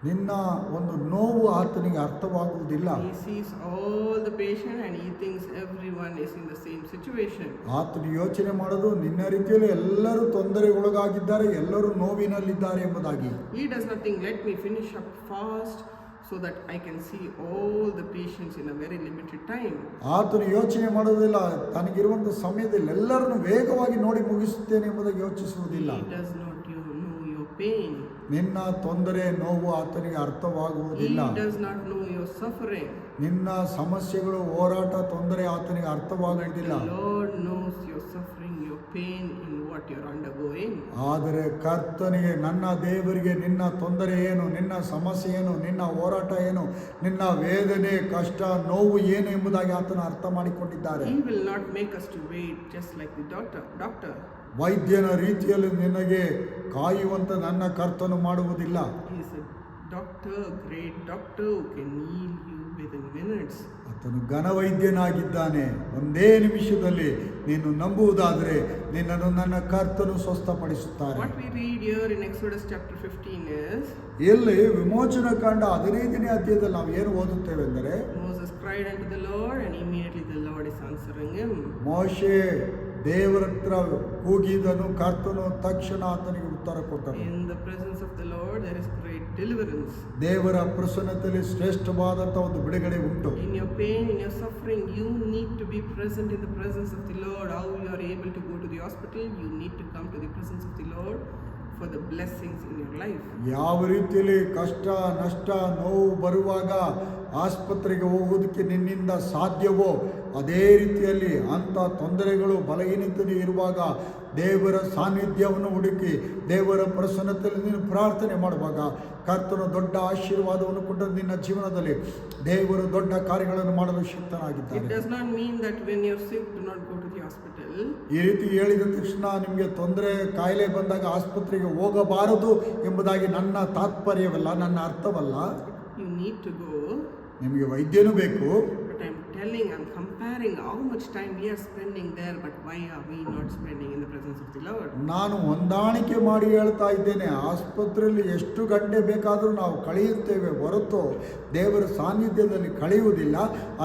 ನಿನ್ನ ಒಂದು ನೋವು ಆತನಿಗೆ ಅರ್ಥವಾಗುವುದಿಲ್ಲ. He sees all the patient and he thinks everyone is in the same situation. ಆತನು ಯೋಚನೆ ಮಾಡೋದು ನಿನ್ನ ರೀತಿಯಲ್ಲಿ ಎಲ್ಲರೂ ತೊಂದರೆಗೊಳಗಾಗಿದ್ದಾರೆ, ಎಲ್ಲರೂ ನೋವಿನಲ್ಲಿದ್ದಾರೆ ಎಂಬುದಾಗಿ. He does not think, let me finish up fast so that I can see all the patients in a very limited time. ಆತನು ಯೋಚನೆ ಮಾಡೋದಿಲ್ಲ, ತನಗಿರುವಂಥ ಸಮಯದಲ್ಲಿ ಎಲ್ಲರನ್ನು ವೇಗವಾಗಿ ನೋಡಿ ಮುಗಿಸುತ್ತೇನೆ ಎಂಬುದಾಗಿ ಯೋಚಿಸುವುದಿಲ್ಲ. He does not know your pain. ನಿನ್ನ ತೊಂದರೆ ನೋವು ಆತನಿಗೆ ಅರ್ಥವಾಗುವುದಿಲ್ಲ. He does not know your suffering. ನಿನ್ನ ಸಮಸ್ಯೆಗಳು, ಹೋರಾಟ, ತೊಂದರೆ ಆತನಿಗೆ ಅರ್ಥವಾಗುವುದಿಲ್ಲ. The Lord knows your suffering, your pain in what you are undergoing. ಆದರೆ ಕರ್ತನಿಗೆ, ನನ್ನ ದೇವರಿಗೆ ನಿನ್ನ ತೊಂದರೆ ಏನು, ನಿನ್ನ ಸಮಸ್ಯೆ ಏನು, ನಿನ್ನ ಹೋರಾಟ ಏನು, ನಿನ್ನ ವೇದನೆ, ಕಷ್ಟ, ನೋವು ಏನು ಎಂಬುದಾಗಿ ಆತನ ಅರ್ಥ ಮಾಡಿಕೊಂಡಿದ್ದಾರೆ. He will not make us to wait just like the doctor. ವೈದ್ಯನ ರೀತಿಯಲ್ಲಿ ನಿನಗೆ ಕಾಯುವಂತ ನನ್ನ ಕರ್ತನು ಮಾಡುವುದಿಲ್ಲ. He is a doctor, great doctor who can heal you within minutes. ಆತನು ಘನವೈದ್ಯನಾಗಿದ್ದಾನೆ. ಒಂದೇ ನಿಮಿಷದಲ್ಲಿ ನೀನು ನಂಬುವುದಾದರೆ ನಿನ್ನನ್ನು ನನ್ನ ಕರ್ತನು ಸ್ವಸ್ಥಪಡಿಸುತ್ತಾರೆ. What we read here in Exodus chapter 15 is, ಇಲ್ಲಿ ವಿಮೋಚನಾ ಕಾಂಡ 15ನೇ ಅಧ್ಯಾಯದಲ್ಲಿ ನಾವು ಏನು ಓದುತ್ತೇವೆ ಎಂದರೆ, Moses cried unto the Lord and immediately the Lord is answering him. ಮೋಶೆ ದೇವರ ಹತ್ರ ಕೂಗಿದನು, ಕರ್ತನು ತಕ್ಷಣ ಆತನಿಗೆ ಉತ್ತರ ಕೊಟ್ಟನು. In the presence of the Lord there is great deliverance. ದೇವರ ಪ್ರಸನ್ನತೆಯಲ್ಲಿ ಶ್ರೇಷ್ಠವಾದಂಥ ಒಂದು ಬಿಡುಗಡೆ ಉಂಟು. In your pain, in your suffering, you need to be present in the presence of the Lord. How you are able to go to the hospital, you need to come to the presence of the Lord for the blessings in your life. ಯಾವ ರೀತಿಯಲ್ಲಿ ಕಷ್ಟ, ನಷ್ಟ, ನೋವು ಬರುವಾಗ ಆಸ್ಪತ್ರೆಗೆ ಹೋಗೋದಕ್ಕೆ ನಿನ್ನಿಂದ ಸಾಧ್ಯವೋ ಅದೇ ರೀತಿಯಲ್ಲಿ ಅಂಥ ತೊಂದರೆಗಳು, ಬಲಹೀನತೆ ಇರುವಾಗ ದೇವರ ಸಾನ್ನಿಧ್ಯವನ್ನು ಹುಡುಕಿ ದೇವರ ಪ್ರಸನ್ನತೆಯಲ್ಲಿ ನೀನು ಪ್ರಾರ್ಥನೆ ಮಾಡುವಾಗ ಕರ್ತನು ದೊಡ್ಡ ಆಶೀರ್ವಾದವನ್ನು ಕೊಟ್ಟು ನಿನ್ನ ಜೀವನದಲ್ಲಿ ದೇವರು ದೊಡ್ಡ ಕಾರ್ಯಗಳನ್ನು ಮಾಡಲು ಶಕ್ತನಾಗಿದ್ದಾನೆ. It does not mean that when you are sick, do not go to the hospital. ಈ ರೀತಿ ಹೇಳಿದ ತಕ್ಷಣ ನಿಮಗೆ ತೊಂದರೆ, ಕಾಯಿಲೆ ಬಂದಾಗ ಆಸ್ಪತ್ರೆಗೆ ಹೋಗಬಾರದು ಎಂಬುದಾಗಿ ನನ್ನ ತಾತ್ಪರ್ಯವಲ್ಲ, ನನ್ನ ಅರ್ಥವಲ್ಲ. You need to go. ನಿಮಗೆ ವೈದ್ಯನೂ ಬೇಕು. But I'm comparing how much time we are spending there, but why are we not spending in the presence of the Lord? ನಾನು ಹೊಂದಾಣಿಕೆ ಮಾಡಿ ಹೇಳ್ತಾ ಇದ್ದೇನೆ, ಆಸ್ಪತ್ರೆಯಲ್ಲಿ ಎಷ್ಟು ಗಂಟೆ ಬೇಕಾದರೂ ನಾವು ಕಳೆಯುತ್ತೇವೆ ಹೊರತು ದೇವರ ಸಾನ್ನಿಧ್ಯದಲ್ಲಿ ಕಳೆಯುವುದಿಲ್ಲ.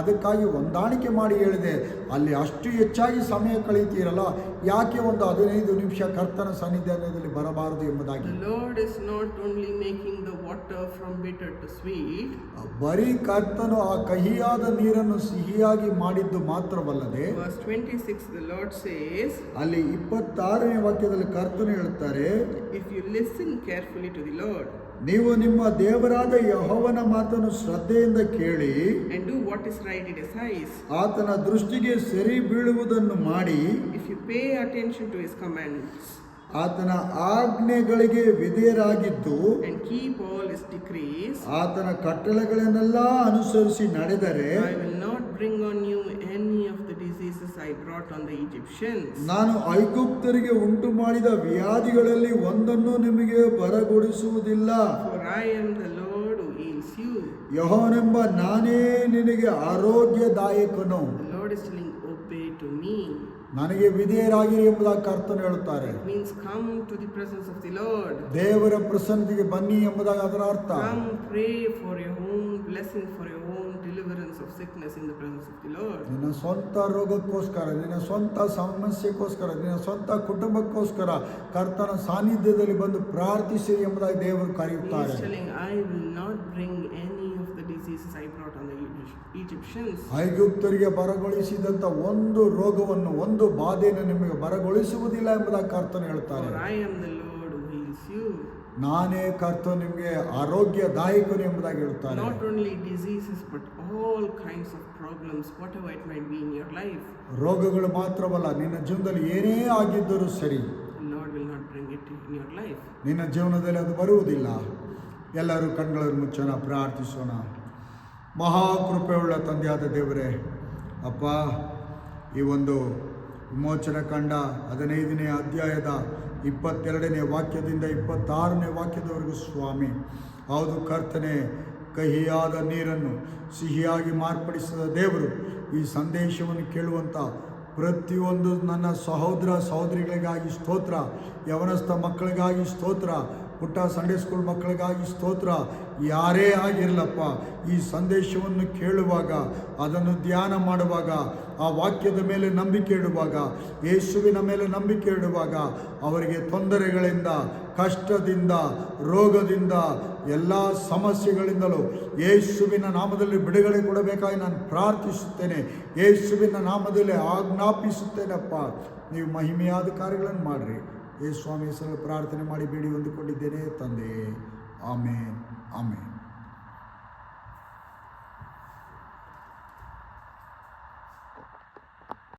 ಅದಕ್ಕಾಗಿ ಹೊಂದಾಣಿಕೆ ಮಾಡಿ ಹೇಳಿದೆ, ಅಲ್ಲಿ ಅಷ್ಟು ಹೆಚ್ಚಾಗಿ ಸಮಯ ಕಳೆಯುತ್ತೀರಲ್ಲ, ಯಾಕೆ ಒಂದು 15 ನಿಮಿಷ ಕರ್ತನ ಸಾನ್ನಿಧ್ಯದಲ್ಲಿ ಬರಬಾರದು ಎಂಬುದಾಗಿ. The Lord is not only making the water from bitter to sweet. ಬರೀ ಕರ್ತನು ಆ ಕಹಿಯಾದ ನೀರನ್ನು ಸಿಹಿಯಾಗಿ ಮಾಡಿದ್ದು ಮಾತ್ರವಲ್ಲದೆ, Verse 26, the Lord says, ಅಲ್ಲಿ 26ನೇ ವಾಕ್ಯದಲ್ಲಿ ಕರ್ತನು ಹೇಳುತ್ತಾರೆ, if you listen carefully to the Lord ನೀವು ನಿಮ್ಮ ದೇವರಾದ ಯೆಹೋವನ ಮಾತನ್ನು ಶ್ರದ್ಧೆಯಿಂದ ಕೇಳಿ and do what is right in his eyes, ಆತನ ದೃಷ್ಟಿಗೆ ಸರಿ ಬೀಳುವುದನ್ನು ಮಾಡಿ, if you pay attention to his commands ಆತನ ಆಜ್ಞೆಗಳಿಗೆ ವಿಧೇಯರಾಗಿದ್ದು and keep all his decrees, ಆತನ ಕಟ್ಟಳೆಗಳನ್ನೆಲ್ಲ ಅನುಸರಿಸಿ ನಡೆದರೆ, I will not bring on you any of the diseases I brought on the Egyptians. ನಾನು ಐಗುಪ್ತರಿಗೆ ಉಂಟು ಮಾಡಿದ ವ್ಯಾಧಿಗಳಲ್ಲಿ ಒಂದನ್ನು ನಿಮಗೆ ಬರಗೊಡಿಸುವುದಿಲ್ಲ. For I am the Lord who heals you. ಯೆಹೋವನೆಂಬ ನಾನೇ ನಿನಗೆ ಆರೋಗ್ಯದಾಯಕನು. The Lord is telling, obey to me. ನನಗೆ ವಿಧೇಯರಾಗಿರಿ ಎಂಬುದಾಗಿ ಕರ್ತನು ಹೇಳುತ್ತಾರೆ. It means come to the presence of the Lord. ದೇವರ ಪ್ರಸನ್ನತೆಗೆ ಬನ್ನಿ ಎಂಬುದಾಗಿ ಅದರ ಅರ್ಥ. Come pray for your own blessing, for your own deliverance of sickness in the presence of the Lord. ನಿನ್ನ ಸ್ವಂತ ರೋಗಕ್ಕೋಸ್ಕರ, ನಿನ್ನ ಸ್ವಂತ ಸಮಸ್ಯೆಗೋಸ್ಕರ, ನಿನ್ನ ಸ್ವಂತ ಕುಟುಂಬಕ್ಕೋಸ್ಕರ ಕರ್ತನ ಸಾನ್ನಿಧ್ಯದಲ್ಲಿ ಬಂದು ಪ್ರಾರ್ಥಿಸಿರಿ ಎಂಬುದಾಗಿ ದೇವರು ಕರೆಯುತ್ತಾರೆ. He is telling, I will not bring any of the diseases I brought on the Egyptians. ಐಗುಪ್ತರಿಗೆ ಬರಗೊಳಿಸಿದಂತ ಒಂದು ರೋಗವನ್ನು, ಒಂದು ಬಾಧೆಯನ್ನು ನಿಮಗೆ ಬರಗೊಳಿಸುವುದಿಲ್ಲ ಎಂಬುದಾಗಿ ಕರ್ತನು ಹೇಳ್ತಾರೆ. For I am the Lord who heals you. ನಾನೇ ಕರ್ತನು ನಿಮಗೆ ಆರೋಗ್ಯದಾಯಕನು ಎಂಬುದಾಗಿ ಹೇಳುತ್ತಾರೆ. Not only diseases, but all kinds of problems, whatever it might be in your life. ರೋಗಗಳು ಮಾತ್ರವಲ್ಲ, ನಿನ್ನ ಜೀವನದಲ್ಲಿ ಏನೇ ಆಗಿದ್ದರೂ ಸರಿ, The Lord will not bring it in your life. ನಿನ್ನ ಜೀವನದಲ್ಲಿ ಅದು ಬರುವುದಿಲ್ಲ. ಎಲ್ಲರೂ ಕಣ್ಗಳನ್ನು ಮುಚ್ಚೋಣ, ಪ್ರಾರ್ಥಿಸೋಣ. ಮಹಾಕೃಪೆಯುಳ್ಳ ತಂದೆಯಾದ ದೇವರೇ, ಅಪ್ಪ, ಈ ಒಂದು ವಿಮೋಚನ ಕಂಡ 15ನೇ ಅಧ್ಯಾಯದ 22ನೇ ವಾಕ್ಯದಿಂದ 26ನೇ ವಾಕ್ಯದವರೆಗೂ ಸ್ವಾಮಿ, ಹೌದು ಕರ್ತನೆ, ಕಹಿಯಾದ ನೀರನ್ನು ಸಿಹಿಯಾಗಿ ಮಾರ್ಪಡಿಸಿದ ದೇವರು, ಈ ಸಂದೇಶವನ್ನು ಕೇಳುವಂಥ ಪ್ರತಿಯೊಂದು ನನ್ನ ಸಹೋದರ ಸಹೋದರಿಗಳಿಗಾಗಿ ಸ್ತೋತ್ರ, ಯವನಸ್ಥ ಮಕ್ಕಳಿಗಾಗಿ ಸ್ತೋತ್ರ, ಪುಟ್ಟ ಸಂಡೇ ಸ್ಕೂಲ್ ಮಕ್ಕಳಿಗಾಗಿ ಸ್ತೋತ್ರ. ಯಾರೇ ಆಗಿರಲಪ್ಪ, ಈ ಸಂದೇಶವನ್ನು ಕೇಳುವಾಗ, ಅದನ್ನು ಧ್ಯಾನ ಮಾಡುವಾಗ, ಆ ವಾಕ್ಯದ ಮೇಲೆ ನಂಬಿಕೆ ಇಡುವಾಗ, ಯೇಸುವಿನ ಮೇಲೆ ನಂಬಿಕೆ ಇಡುವಾಗ, ಅವರಿಗೆ ತೊಂದರೆಗಳಿಂದ, ಕಷ್ಟದಿಂದ, ರೋಗದಿಂದ, ಎಲ್ಲ ಸಮಸ್ಯೆಗಳಿಂದಲೂ ಯೇಸುವಿನ ನಾಮದಲ್ಲಿ ಬಿಡುಗಡೆ ಕೊಡಬೇಕಾಗಿ ನಾನು ಪ್ರಾರ್ಥಿಸುತ್ತೇನೆ. ಯೇಸುವಿನ ನಾಮದಲ್ಲಿ ಆಜ್ಞಾಪಿಸುತ್ತೇನಪ್ಪ, ನೀವು ಮಹಿಮೆಯಾದ ಕಾರ್ಯಗಳನ್ನು ಮಾಡಿರಿ. ಯೇಸು ಸ್ವಾಮಿ ಹೆಸರಲ್ಲಿ ಪ್ರಾರ್ಥನೆ ಮಾಡಿ ಬೇಡಿ ಹೊಂದಿಕೊಂಡಿದ್ದೇನೆ ತಂದೆ. ಆಮೇನ್, ಆಮೇನ್.